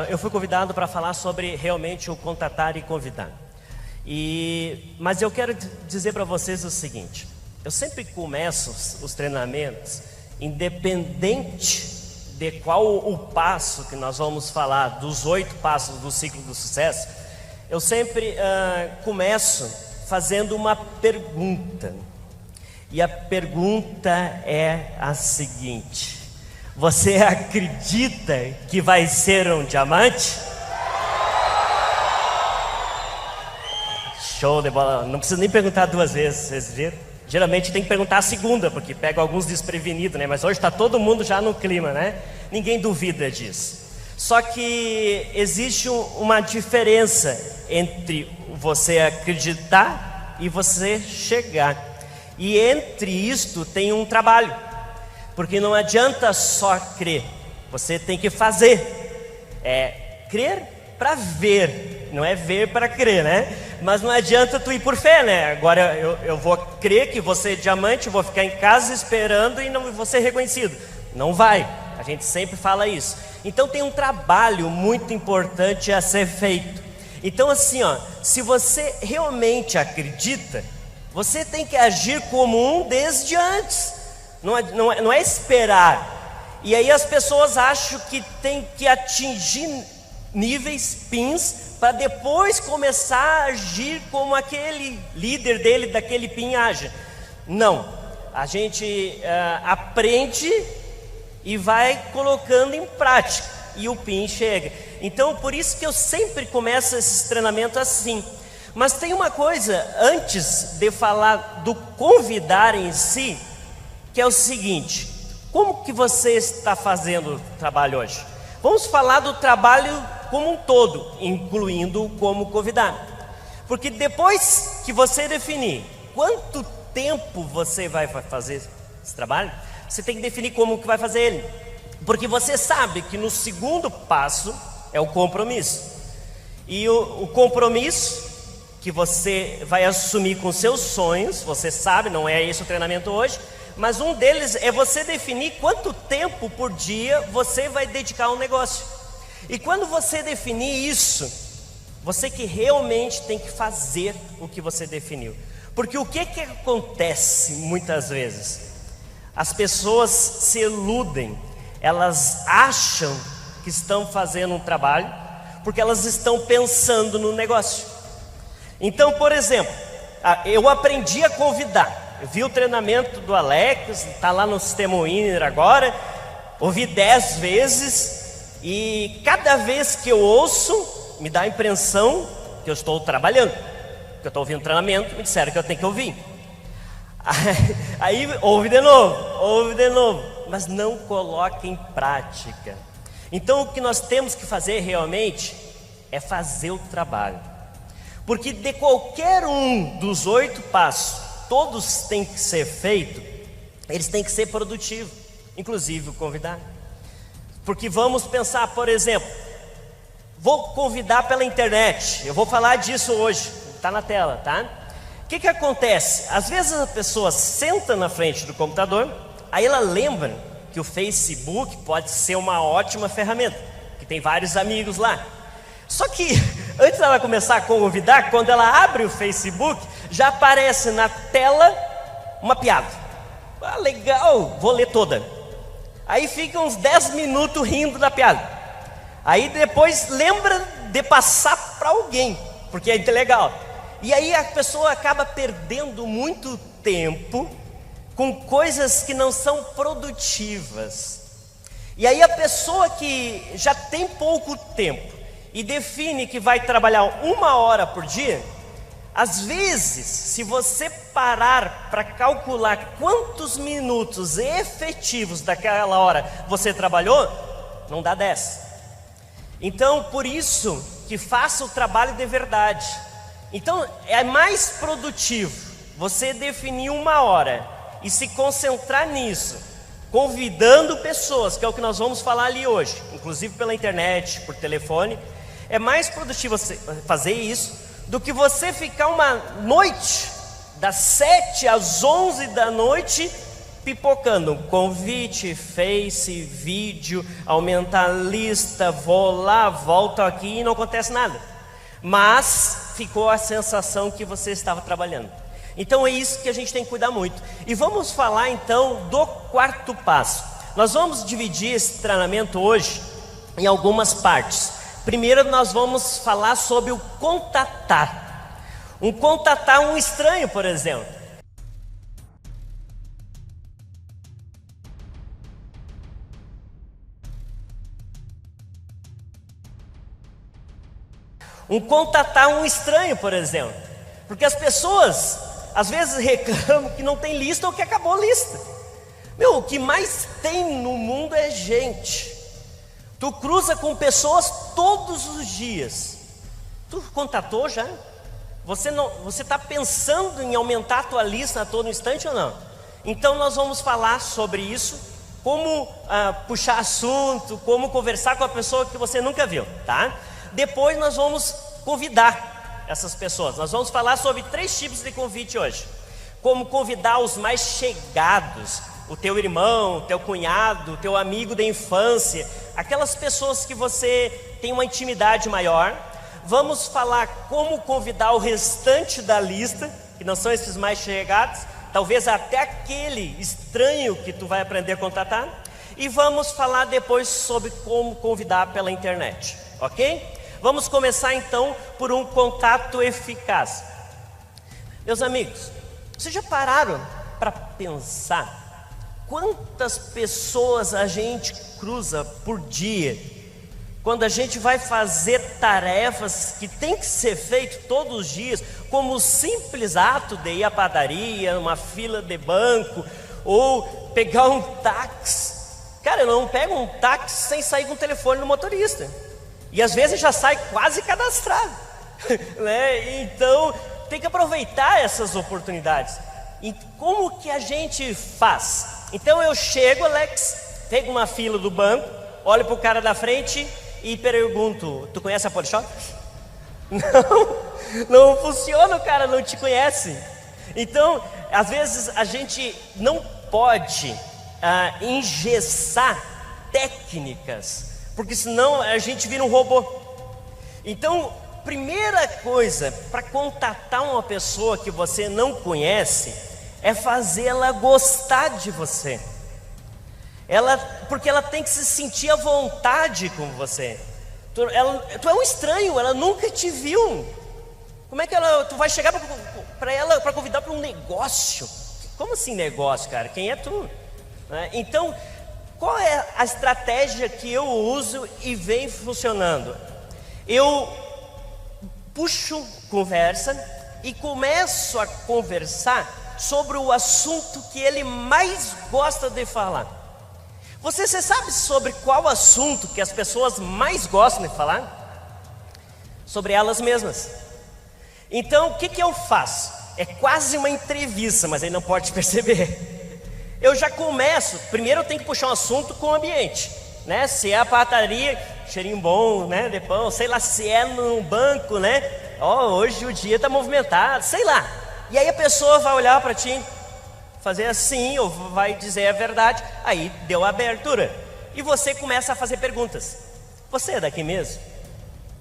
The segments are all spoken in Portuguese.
Eu fui convidado para falar sobre realmente o contatar e convidar. Mas eu quero dizer para vocês o seguinte: eu sempre começo os treinamentos, independente de qual o passo que nós vamos falar, dos 8 passos do ciclo do sucesso, eu sempre começo fazendo uma pergunta. E a pergunta é a seguinte: você acredita que vai ser um diamante? Show de bola, não precisa nem perguntar 2 vezes, vocês viram? Geralmente tem que perguntar a segunda, porque pega alguns desprevenidos, né? Mas hoje está todo mundo já no clima, né? Ninguém duvida disso. Só que existe uma diferença entre você acreditar e você chegar. E entre isto tem um trabalho, porque não adianta só crer, você tem que fazer. É crer para ver, não é ver para crer, né? Mas não adianta tu ir por fé, né? Agora eu vou crer que você é diamante, vou ficar em casa esperando e não vou ser reconhecido. Não vai, a gente sempre fala isso. Então tem um trabalho muito importante a ser feito. Então assim, se você realmente acredita, você tem que agir como um desde antes. Não é esperar. E aí as pessoas acham que tem que atingir níveis pins para depois começar a agir como aquele líder dele, daquele PIN age. Não, a gente aprende e vai colocando em prática e o PIN chega. Então por isso que eu sempre começo esses treinamentos assim. Mas tem uma coisa antes de falar do convidar em si, que é o seguinte: como que você está fazendo o trabalho hoje? Vamos falar do trabalho como um todo, incluindo como convidar. Porque depois que você definir quanto tempo você vai fazer esse trabalho, você tem que definir como que vai fazer ele. Porque você sabe que no segundo passo é o compromisso. E o compromisso que você vai assumir com seus sonhos, você sabe, não é esse o treinamento hoje, mas um deles é você definir quanto tempo por dia você vai dedicar ao negócio. E quando você definir isso, você que realmente tem que fazer o que você definiu. Porque o que acontece muitas vezes? As pessoas se iludem, elas acham que estão fazendo um trabalho, porque elas estão pensando no negócio. Então, por exemplo, eu aprendi a convidar. Eu vi o treinamento do Alex, está lá no Sistema Winner agora. Ouvi 10 vezes e cada vez que eu ouço, me dá a impressão que eu estou trabalhando, que eu estou ouvindo treinamento, me disseram que eu tenho que ouvir. Aí ouve de novo, mas não coloca em prática. Então o que nós temos que fazer realmente é fazer o trabalho. Porque de qualquer um dos 8 passos, todos têm que ser feitos, eles têm que ser produtivos, inclusive o convidar. Porque vamos pensar, por exemplo, vou convidar pela internet, eu vou falar disso hoje, está na tela, tá? O que acontece? Às vezes a pessoa senta na frente do computador, aí ela lembra que o Facebook pode ser uma ótima ferramenta, que tem vários amigos lá. Só que antes dela começar a convidar, quando ela abre o Facebook, já aparece na tela uma piada. Ah, legal, vou ler toda. Aí fica uns 10 minutos rindo da piada. Aí depois lembra de passar para alguém, porque é legal. E aí a pessoa acaba perdendo muito tempo com coisas que não são produtivas. E aí a pessoa que já tem pouco tempo e define que vai trabalhar 1 hora por dia, às vezes, se você parar para calcular quantos minutos efetivos daquela hora você trabalhou, não dá 10. Então, por isso que faça o trabalho de verdade. Então, é mais produtivo você definir 1 hora e se concentrar nisso, convidando pessoas, que é o que nós vamos falar ali hoje, inclusive pela internet, por telefone. É mais produtivo você fazer isso do que você ficar uma noite, das 7 às 11 da noite, pipocando, convite, Face, vídeo, aumentar a lista, vou lá, volto aqui e não acontece nada. Mas ficou a sensação que você estava trabalhando. Então é isso que a gente tem que cuidar muito. E vamos falar então do quarto passo. Nós vamos dividir esse treinamento hoje em algumas partes. Primeiro nós vamos falar sobre o contatar. Contatar um estranho, por exemplo. Contatar um estranho, por exemplo. Porque as pessoas às vezes reclamam que não tem lista ou que acabou a lista. O que mais tem no mundo é gente. Tu cruza com pessoas todos os dias. Tu contatou já? Você está pensando em aumentar a tua lista a todo instante ou não? Então nós vamos falar sobre isso, como puxar assunto, como conversar com a pessoa que você nunca viu, tá? Depois nós vamos convidar essas pessoas. Nós vamos falar sobre 3 tipos de convite hoje. Como convidar os mais chegados, o teu irmão, o teu cunhado, o teu amigo da infância, aquelas pessoas que você tem uma intimidade maior. Vamos falar como convidar o restante da lista, que não são esses mais chegados, talvez até aquele estranho que tu vai aprender a contatar. E vamos falar depois sobre como convidar pela internet, ok? Vamos começar então por um contato eficaz. Meus amigos, vocês já pararam para pensar quantas pessoas a gente cruza por dia, quando a gente vai fazer tarefas que tem que ser feito todos os dias, como o simples ato de ir à padaria, uma fila de banco, ou pegar um táxi. Cara, eu não pego um táxi sem sair com o telefone no motorista. E às vezes já sai quase cadastrado, né? Então tem que aproveitar essas oportunidades. E como que a gente faz? Então eu chego, Alex, pego uma fila do banco, olho para o cara da frente e pergunto: tu conhece a Polishop? Não funciona, o cara não te conhece. Então às vezes a gente não pode engessar técnicas, porque senão a gente vira um robô. Então, primeira coisa para contatar uma pessoa que você não conhece é fazê-la gostar de você. Porque ela tem que se sentir à vontade com você. Tu é um estranho, ela nunca te viu. Como é que tu vai chegar para ela para convidar para um negócio? Como assim negócio, cara? Quem é tu? Então, qual é a estratégia que eu uso e vem funcionando? Eu puxo conversa e começo a conversar sobre o assunto que ele mais gosta de falar. Você sabe sobre qual assunto que as pessoas mais gostam de falar? Sobre elas mesmas. Então, o que eu faço? É quase uma entrevista, mas ele não pode perceber. Eu já começo, primeiro eu tenho que puxar um assunto com o ambiente, né? Se é a padaria, cheirinho bom, né, de pão, sei lá, se é no banco, né? Hoje o dia está movimentado, sei lá. E aí a pessoa vai olhar para ti, fazer assim, ou vai dizer a verdade, aí deu a abertura. E você começa a fazer perguntas. Você é daqui mesmo?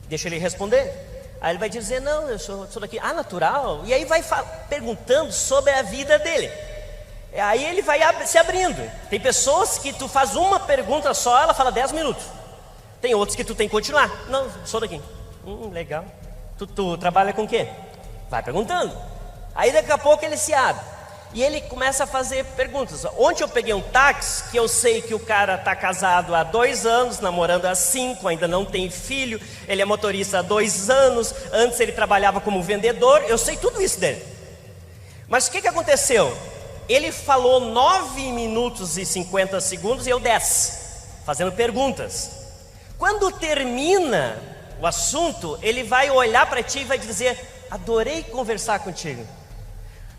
Deixa ele responder. Aí ele vai dizer: não, eu sou daqui. Ah, natural? E aí vai perguntando sobre a vida dele. Aí ele vai se abrindo. Tem pessoas que tu faz uma pergunta só, ela fala 10 minutos. Tem outros que tu tem que continuar. Não, sou daqui. Legal. Tu trabalha com o quê? Vai perguntando. Aí daqui a pouco ele se abre. E ele começa a fazer perguntas. Ontem eu peguei um táxi, que eu sei que o cara está casado há 2 anos, namorando há 5, ainda não tem filho. Ele é motorista há 2 anos. Antes ele trabalhava como vendedor. Eu sei tudo isso dele. Mas o que aconteceu? Ele falou 9 minutos e 50 segundos e eu 10, fazendo perguntas. Quando termina o assunto, ele vai olhar para ti e vai dizer: adorei conversar contigo.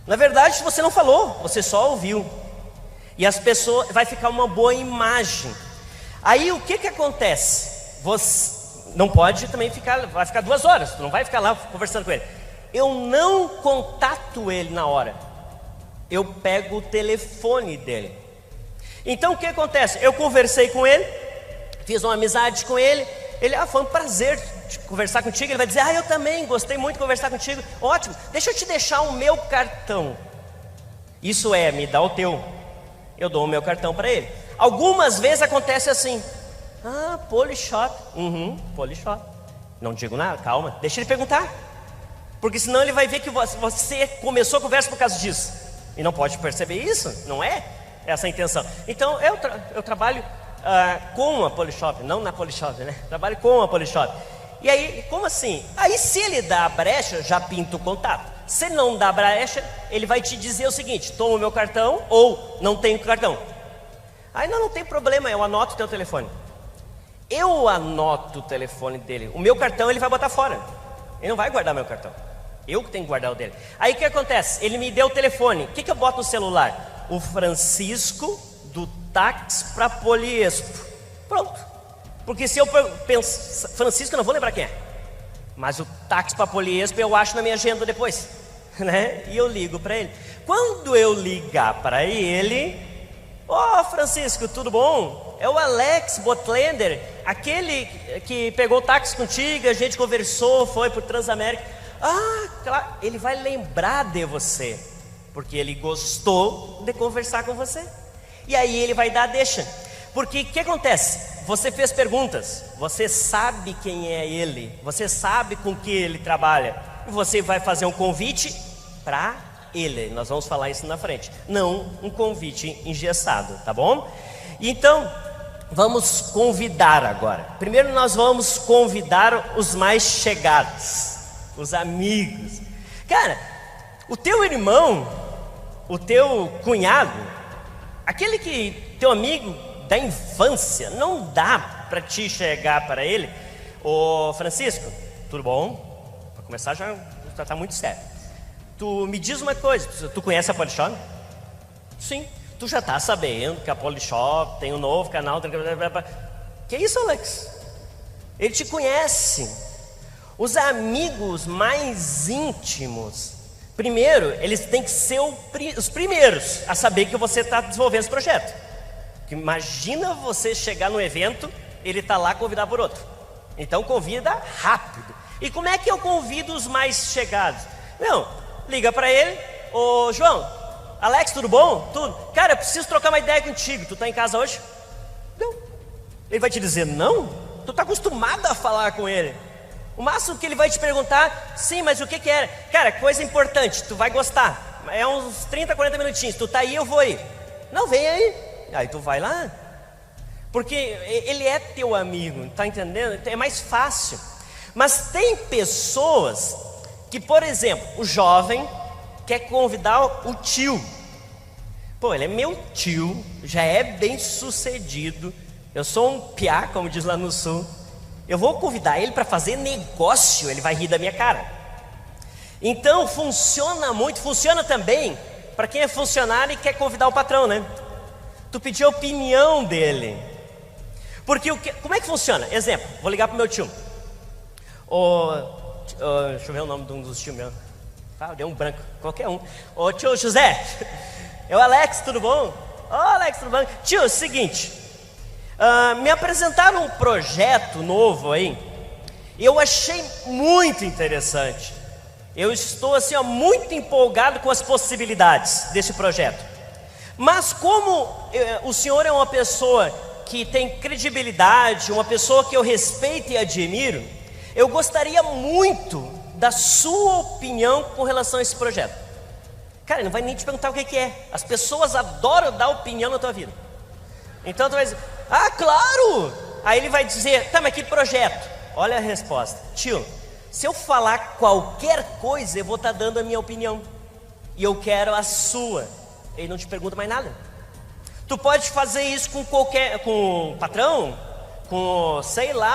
Na verdade, você não falou, você só ouviu. E as pessoas, vai ficar uma boa imagem. Aí o que acontece? Você não pode também vai ficar 2 horas, tu não vai ficar lá conversando com ele. Eu não contato ele na hora. eu pego o telefone dele. Então o que acontece? Eu conversei com ele, fiz uma amizade com ele. Ele, foi um prazer de conversar contigo. Ele vai dizer, eu também gostei muito de conversar contigo. Ótimo, deixa eu te deixar o meu cartão. Isso é, me dá o teu. Eu dou o meu cartão para ele. Algumas vezes acontece assim, Polishop. Polishop. Não digo nada, calma, deixa ele perguntar. Porque senão ele vai ver que você começou a conversa por causa disso. E não pode perceber isso, não é essa a intenção. Então eu trabalho com a Polishop, não na Polishop, né? Trabalho com a Polishop. E aí, como assim? Aí se ele dá a brecha, já pinta o contato. Se ele não dá a brecha, ele vai te dizer o seguinte: toma o meu cartão ou não tenho cartão. Aí não tem problema, eu anoto o teu telefone. Eu anoto o telefone dele. O meu cartão ele vai botar fora. Ele não vai guardar meu cartão. Eu que tenho que guardar o dele. Aí o que acontece? Ele me deu o telefone. O que eu boto no celular? O Francisco do táxi para Poliespo. Pronto. Porque se eu penso Francisco, eu não vou lembrar quem é. Mas o táxi para Poliespo eu acho na minha agenda depois, né? E eu ligo para ele. Quando eu ligar para ele, Francisco, tudo bom? É o Alex Botlender, aquele que pegou o táxi contigo, a gente conversou, foi por Transamérica. Claro, ele vai lembrar de você, porque ele gostou de conversar com você. E aí ele vai dar a deixa. Porque o que acontece? Você fez perguntas, você sabe quem é ele, você sabe com que ele trabalha, e você vai fazer um convite para ele. Nós vamos falar isso na frente, não um convite engessado, tá bom? Então, vamos convidar agora. Primeiro nós vamos convidar os mais chegados, os amigos. Cara, o teu irmão, o teu cunhado, aquele que teu amigo da infância, não dá para te chegar para ele: Francisco, tudo bom? Para começar já está muito sério. Tu me diz uma coisa, tu conhece a Polishop? Sim. Tu já está sabendo que a Polishop tem um novo canal. Que isso, Alex? Ele te conhece. Os amigos mais íntimos, primeiro, eles têm que ser os primeiros a saber que você está desenvolvendo esse projeto. Porque imagina você chegar no evento, ele está lá convidado por outro. Então convida rápido. E como é que eu convido os mais chegados? Não, liga para ele: João, Alex, tudo bom? Tudo. Cara, eu preciso trocar uma ideia contigo. Tu está em casa hoje? Não. Ele vai te dizer não? Tu está acostumado a falar com ele. O máximo que ele vai te perguntar: sim, mas o que era? Cara, coisa importante, tu vai gostar. É uns 30, 40 minutinhos. Tu tá aí, eu vou aí. Não, vem aí. Aí tu vai lá. Porque ele é teu amigo, tá entendendo? É mais fácil. Mas tem pessoas que, por exemplo, o jovem quer convidar o tio. Ele é meu tio, já é bem sucedido. Eu sou um piá, como diz lá no sul. Eu vou convidar ele para fazer negócio, ele vai rir da minha cara. Então funciona muito, funciona também para quem é funcionário e quer convidar o patrão, né? Tu pedir a opinião dele. Porque como é que funciona? Exemplo, vou ligar pro meu tio. Deixa eu ver o nome de um dos tios meus. Deu um branco, qualquer um. Tio José, é o Alex, tudo bom? Alex, tudo bom? Tio, é o seguinte, me apresentaram um projeto novo aí. Eu achei muito interessante. Eu estou assim, muito empolgado com as possibilidades desse projeto. Mas como o senhor é uma pessoa que tem credibilidade, uma pessoa que eu respeito e admiro, eu gostaria muito da sua opinião com relação a esse projeto. Cara, ele não vai nem te perguntar o que é. As pessoas adoram dar opinião na tua vida. Então tu vai dizer: claro! Aí ele vai dizer: tá, mas que projeto? Olha a resposta: tio, se eu falar qualquer coisa, eu vou estar dando a minha opinião, e eu quero a sua. Ele não te pergunta mais nada. Tu pode fazer isso com com o patrão, com, sei lá,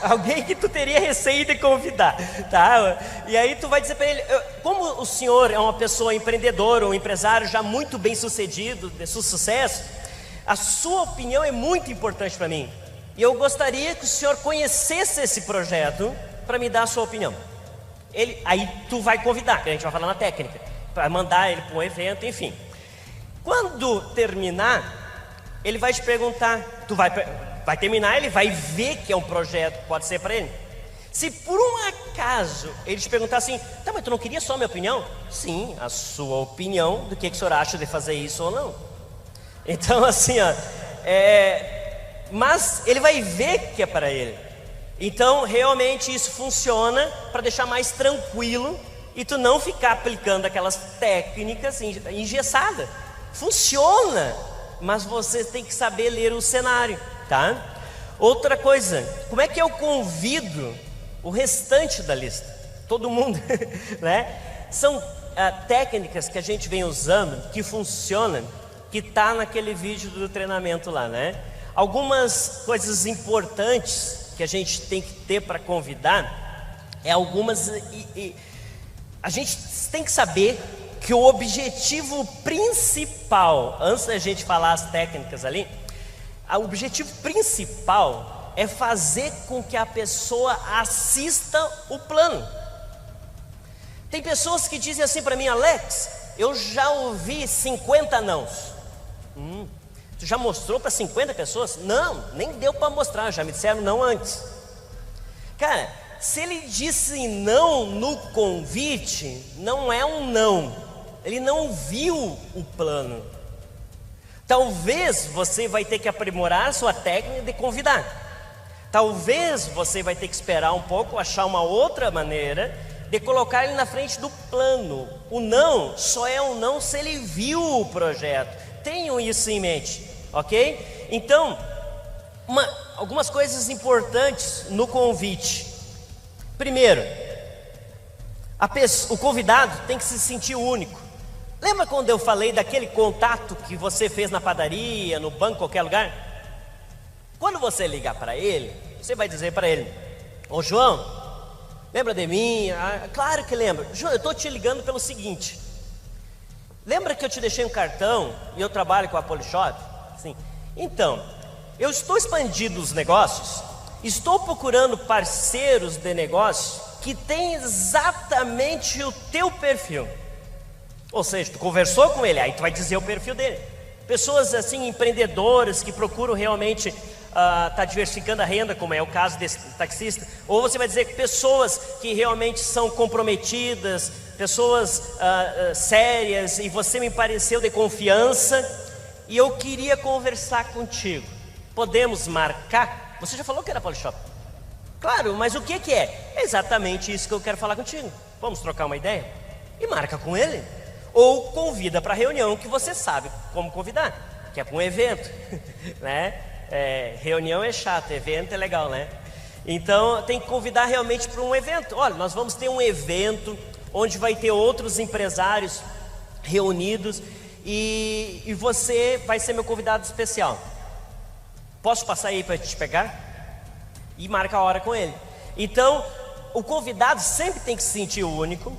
alguém que tu teria receio de convidar, tá? E aí tu vai dizer para ele: como o senhor é uma pessoa empreendedora, um empresário já muito bem sucedido, de sucesso, a sua opinião é muito importante para mim. E eu gostaria que o senhor conhecesse esse projeto para me dar a sua opinião. Aí tu vai convidar, que a gente vai falar na técnica. para mandar ele para um evento, enfim. Quando terminar, ele vai te perguntar, vai terminar, ele vai ver que é um projeto que pode ser para ele. Se por um acaso ele te perguntar assim, tá, mas tu não queria só a minha opinião? Sim, a sua opinião do que o senhor acha de fazer isso ou não. Então assim, ó, mas ele vai ver que é para ele. Então realmente isso funciona para deixar mais tranquilo e tu não ficar aplicando aquelas técnicas engessadas. Funciona, mas você tem que saber ler o cenário, tá? Outra coisa, como é que eu convido o restante da lista? Todo mundo, né? São técnicas que a gente vem usando, que funcionam, que está naquele vídeo do treinamento lá, né? Algumas coisas importantes que a gente tem que ter para convidar, algumas... a gente tem que saber que o objetivo principal, antes da gente falar as técnicas ali, o objetivo principal é fazer com que a pessoa assista o plano. Tem pessoas que dizem assim para mim, Alex, eu já ouvi 50 nãos. Tu já mostrou para 50 pessoas? Não, nem deu para mostrar, já me disseram não antes. Cara, se ele disse não no convite, não é um não. Ele não viu o plano. Talvez você vai ter que aprimorar sua técnica de convidar. Talvez você vai ter que esperar um pouco, achar uma outra maneira de colocar ele na frente do plano. O não só é um não se ele viu o projeto. Tenham isso em mente, ok? Então, algumas coisas importantes no convite. Primeiro, o convidado tem que se sentir único. Lembra quando eu falei daquele contato que você fez na padaria, no banco, qualquer lugar? Quando você ligar para ele, você vai dizer para ele, ô João, lembra de mim? Claro que lembro. João, eu estou te ligando pelo seguinte, lembra que eu te deixei um cartão e eu trabalho com a Polishop? Sim. Então, eu estou expandindo os negócios, estou procurando parceiros de negócio que têm exatamente o teu perfil. Ou seja, tu conversou com ele, aí tu vai dizer o perfil dele. Pessoas assim, empreendedoras que procuram realmente tá diversificando a renda, como é o caso desse taxista. Ou você vai dizer que pessoas que realmente são comprometidas, pessoas sérias, e você me pareceu de confiança, e eu queria conversar contigo. Podemos marcar? Você já falou que era Polishop. Claro, mas o que é? É exatamente isso que eu quero falar contigo. Vamos trocar uma ideia? E marca com ele. Ou convida para a reunião que você sabe como convidar, que é para um evento, né? Reunião é chato, evento é legal, né? Então tem que convidar realmente para um evento. Olha, nós vamos ter um evento onde vai ter outros empresários reunidos e você vai ser meu convidado especial. Posso passar aí para te pegar? E marca a hora com ele. Então o convidado sempre tem que se sentir único.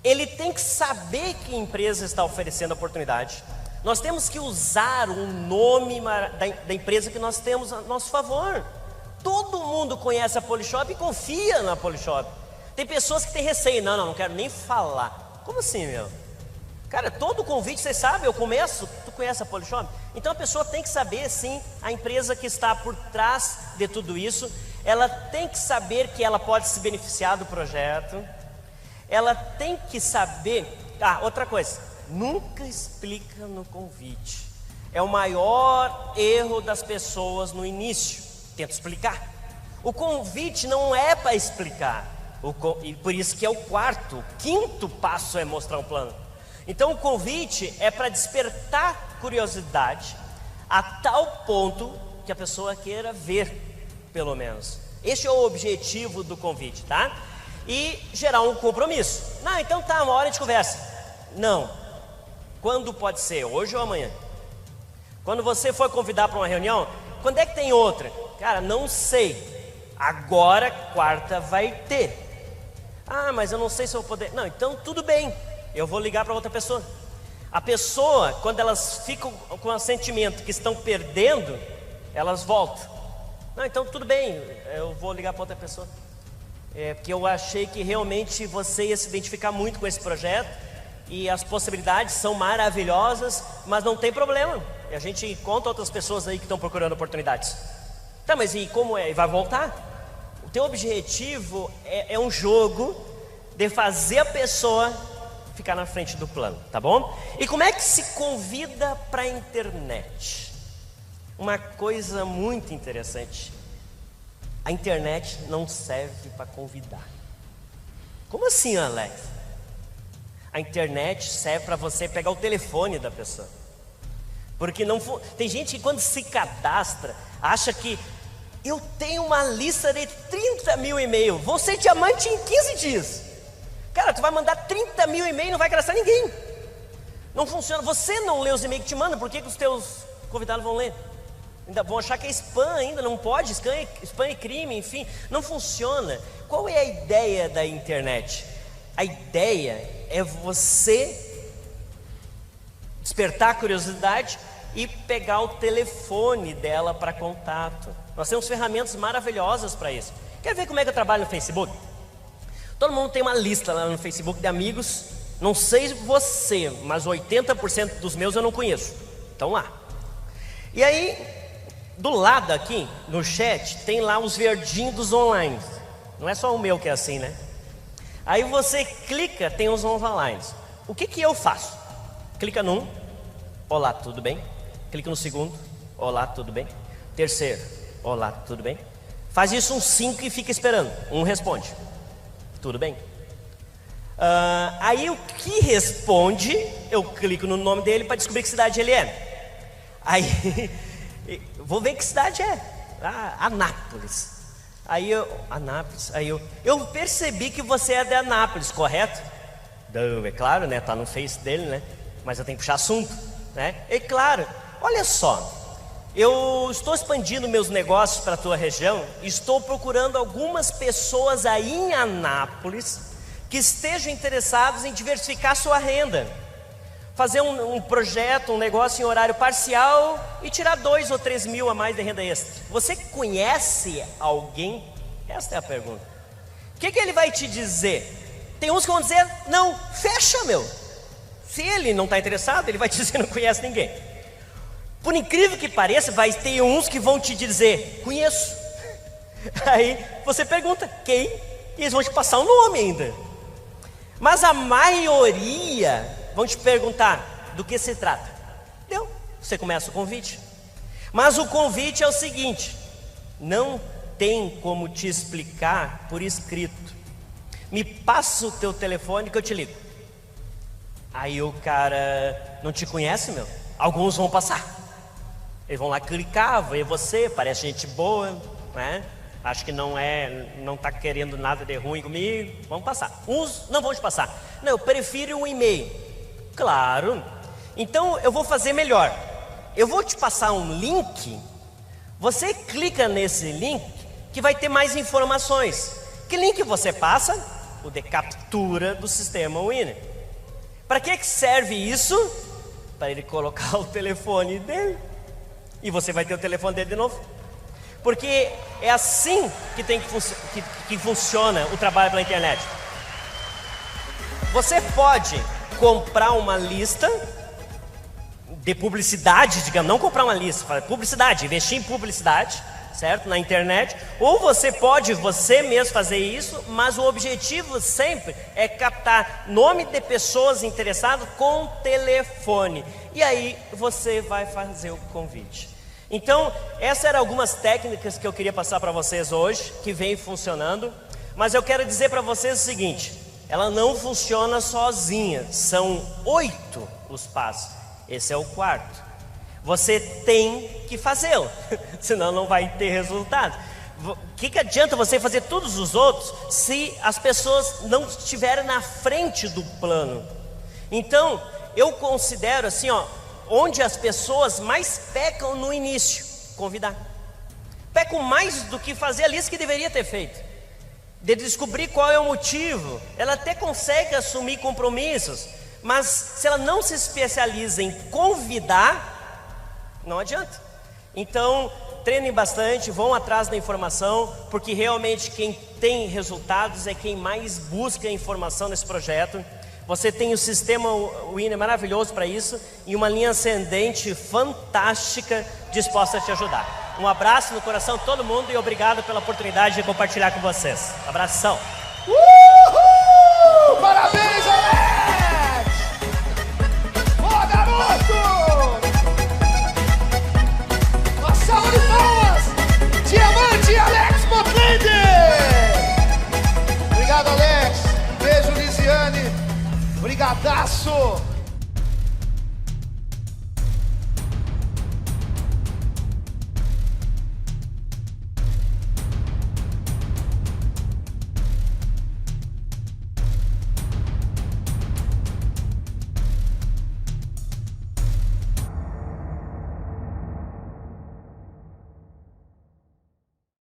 Ele tem que saber que a empresa está oferecendo a oportunidade. Nós temos que usar o nome da empresa que nós temos a nosso favor. Todo mundo conhece a Polishop e confia na Polishop. Tem pessoas que têm receio. Não quero nem falar. Como assim, meu? Cara, todo convite, você sabe, eu começo, tu conhece a Polishop? Então a pessoa tem que saber, sim, a empresa que está por trás de tudo isso. Ela tem que saber que ela pode se beneficiar do projeto. Ela tem que saber... outra coisa, nunca explica no convite. É o maior erro das pessoas no início. Tenta explicar. O convite não é para explicar. E por isso que é o quinto passo é mostrar um plano. Então o convite é para despertar curiosidade a tal ponto que a pessoa queira ver, pelo menos. Este é o objetivo do convite, tá? E gerar um compromisso. Não, então tá, uma hora de conversa. Não. Quando pode ser? Hoje ou amanhã? Quando você for convidar para uma reunião, quando é que tem outra? Cara, não sei. Agora, quarta, vai ter. Mas eu não sei se eu vou poder. Não, então tudo bem. Eu vou ligar para outra pessoa. A pessoa, quando elas ficam com o sentimento que estão perdendo, elas voltam. Não, então tudo bem. Eu vou ligar para outra pessoa. Porque eu achei que realmente você ia se identificar muito com esse projeto e as possibilidades são maravilhosas, mas não tem problema. E a gente encontra outras pessoas aí que estão procurando oportunidades. Tá, mas e como é? E vai voltar? O teu objetivo é um jogo de fazer a pessoa ficar na frente do plano, tá bom? E como é que se convida para a internet? Uma coisa muito interessante. A internet não serve para convidar. Como assim, Alex? A internet serve para você pegar o telefone da pessoa. Porque não tem gente que quando se cadastra, acha que eu tenho uma lista de 30 mil e-mails, vou ser diamante em 15 dias. Cara, tu vai mandar 30 mil e-mails e não vai cadastrar ninguém. Não funciona, você não lê os e-mails que te mandam, por que os teus convidados vão ler? Ainda vão achar que é spam ainda, não pode, spam é crime, enfim, não funciona. Qual é a ideia da internet? A ideia é você despertar a curiosidade e pegar o telefone dela para contato. Nós temos ferramentas maravilhosas para isso. Quer ver como é que eu trabalho no Facebook? Todo mundo tem uma lista lá no Facebook de amigos. Não sei você, mas 80% dos meus eu não conheço. Estão lá. E aí, do lado aqui, no chat, tem lá os verdinhos dos online. Não é só o meu que é assim, né? Aí você clica, tem os online. O que eu faço? Clica num, olá, tudo bem? Clica no segundo, olá, tudo bem? Terceiro, olá, tudo bem? Faz isso uns 5 e fica esperando. Um responde, tudo bem? Aí o que responde, eu clico no nome dele para descobrir que cidade ele é. Aí, vou ver que cidade é. Anápolis. Anápolis. Eu percebi que você é de Anápolis, correto? Não, é claro, né? Tá no Face dele, né? Mas eu tenho que puxar assunto, né? É claro. Olha só, eu estou expandindo meus negócios para a tua região. Estou procurando algumas pessoas aí em Anápolis que estejam interessados em diversificar sua renda, fazer um projeto, um negócio em horário parcial e tirar 2 ou 3 mil a mais de renda extra. Você conhece alguém? Esta é a pergunta. O que ele vai te dizer? Tem uns que vão dizer, não, fecha, meu. Se ele não está interessado, ele vai te dizer que não conhece ninguém. Por incrível que pareça, vai ter uns que vão te dizer, conheço. Aí você pergunta, quem? E eles vão te passar o nome ainda. Mas a maioria vão te perguntar do que se trata. Deu, você começa o convite. Mas o convite é o seguinte: não tem como te explicar por escrito. Me passa o teu telefone que eu te ligo. Aí o cara não te conhece, meu. Alguns vão passar. Eles vão lá clicar, ver você, parece gente boa, né? Acho que não está querendo nada de ruim comigo. Vamos passar. Uns não vão te passar. Não, eu prefiro um e-mail. Claro. Então eu vou fazer melhor. Eu vou te passar um link. Você clica nesse link que vai ter mais informações. Que link você passa? O de captura do sistema Winner. Para que serve isso? Para ele colocar o telefone dele. E você vai ter o telefone dele de novo. Porque é assim que que funciona o trabalho pela internet. Você pode comprar uma lista de publicidade, digamos, não comprar uma lista, publicidade, investir em publicidade, certo? Na internet. Ou você pode você mesmo fazer isso, mas o objetivo sempre é captar nome de pessoas interessadas com telefone. E aí você vai fazer o convite. Então, essas eram algumas técnicas que eu queria passar para vocês hoje, que vem funcionando. Mas eu quero dizer para vocês o seguinte: ela não funciona sozinha. São 8 os passos. Esse é o 4. Você tem que fazê-lo, senão não vai ter resultado. O que adianta você fazer todos os outros se as pessoas não estiverem na frente do plano? Então, eu considero assim, onde as pessoas mais pecam no início, convidar. Pecam mais do que fazer a lista que deveria ter feito, de descobrir qual é o motivo. Ela até consegue assumir compromissos, mas se ela não se especializa em convidar, não adianta. Então, treinem bastante, vão atrás da informação, porque realmente quem tem resultados é quem mais busca informação nesse projeto. Você tem o sistema Winner maravilhoso para isso e uma linha ascendente fantástica disposta a te ajudar. Um abraço no coração de todo mundo e obrigado pela oportunidade de compartilhar com vocês. Abração! Uhul! Parabéns, Alex! Boa, garoto! Uma salva de palmas! Diamante Alex Motlende! Obrigado, Alex. Beijo, Lisiane. Brigadaço.